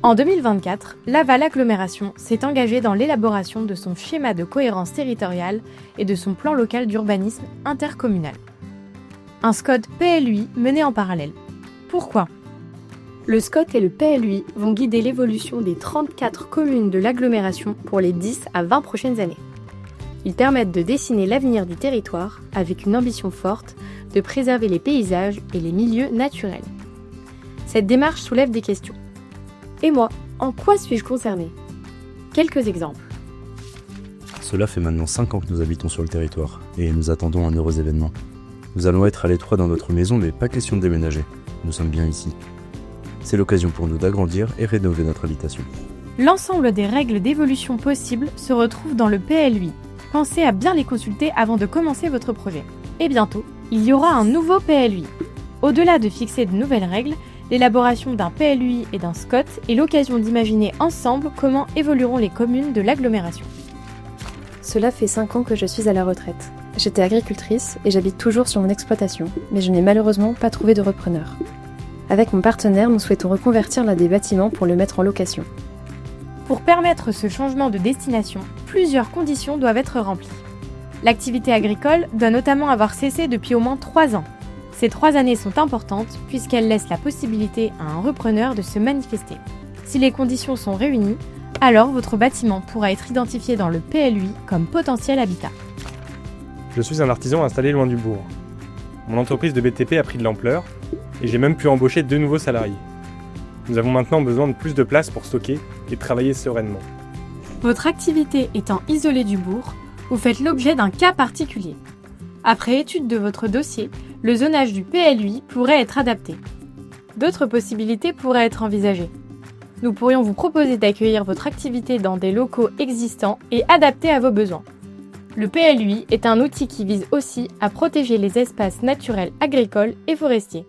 En 2024, Laval Agglomération s'est engagée dans l'élaboration de son schéma de cohérence territoriale et de son plan local d'urbanisme intercommunal. Un SCOT PLUI mené en parallèle. Pourquoi ? Le SCOT et le PLUI vont guider l'évolution des 34 communes de l'agglomération pour les 10 à 20 prochaines années. Ils permettent de dessiner l'avenir du territoire avec une ambition forte de préserver les paysages et les milieux naturels. Cette démarche soulève des questions. Et moi, en quoi suis-je concernée ? Quelques exemples. Cela fait maintenant 5 ans que nous habitons sur le territoire et nous attendons un heureux événement. Nous allons être à l'étroit dans notre maison, mais pas question de déménager. Nous sommes bien ici. C'est l'occasion pour nous d'agrandir et rénover notre habitation. L'ensemble des règles d'évolution possibles se retrouvent dans le PLUI. Pensez à bien les consulter avant de commencer votre projet. Et bientôt, il y aura un nouveau PLUI. Au-delà de fixer de nouvelles règles, l'élaboration d'un PLUI et d'un SCOT est l'occasion d'imaginer ensemble comment évolueront les communes de l'agglomération. Cela fait 5 ans que je suis à la retraite. J'étais agricultrice et j'habite toujours sur mon exploitation, mais je n'ai malheureusement pas trouvé de repreneur. Avec mon partenaire, nous souhaitons reconvertir l'un des bâtiments pour le mettre en location. Pour permettre ce changement de destination, plusieurs conditions doivent être remplies. L'activité agricole doit notamment avoir cessé depuis au moins 3 ans. Ces 3 années sont importantes puisqu'elles laissent la possibilité à un repreneur de se manifester. Si les conditions sont réunies, alors votre bâtiment pourra être identifié dans le PLUI comme potentiel habitat. Je suis un artisan installé loin du bourg. Mon entreprise de BTP a pris de l'ampleur et j'ai même pu embaucher 2 nouveaux salariés. Nous avons maintenant besoin de plus de place pour stocker et travailler sereinement. Votre activité étant isolée du bourg, vous faites l'objet d'un cas particulier. Après étude de votre dossier, le zonage du PLUI pourrait être adapté. D'autres possibilités pourraient être envisagées. Nous pourrions vous proposer d'accueillir votre activité dans des locaux existants et adaptés à vos besoins. Le PLUI est un outil qui vise aussi à protéger les espaces naturels agricoles et forestiers.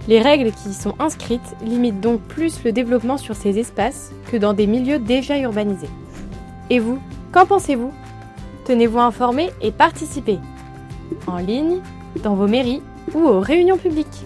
Les règles qui y sont inscrites limitent donc plus le développement sur ces espaces que dans des milieux déjà urbanisés. Et vous, qu'en pensez-vous ? Tenez-vous informés et participez. En ligne, dans vos mairies ou aux réunions publiques.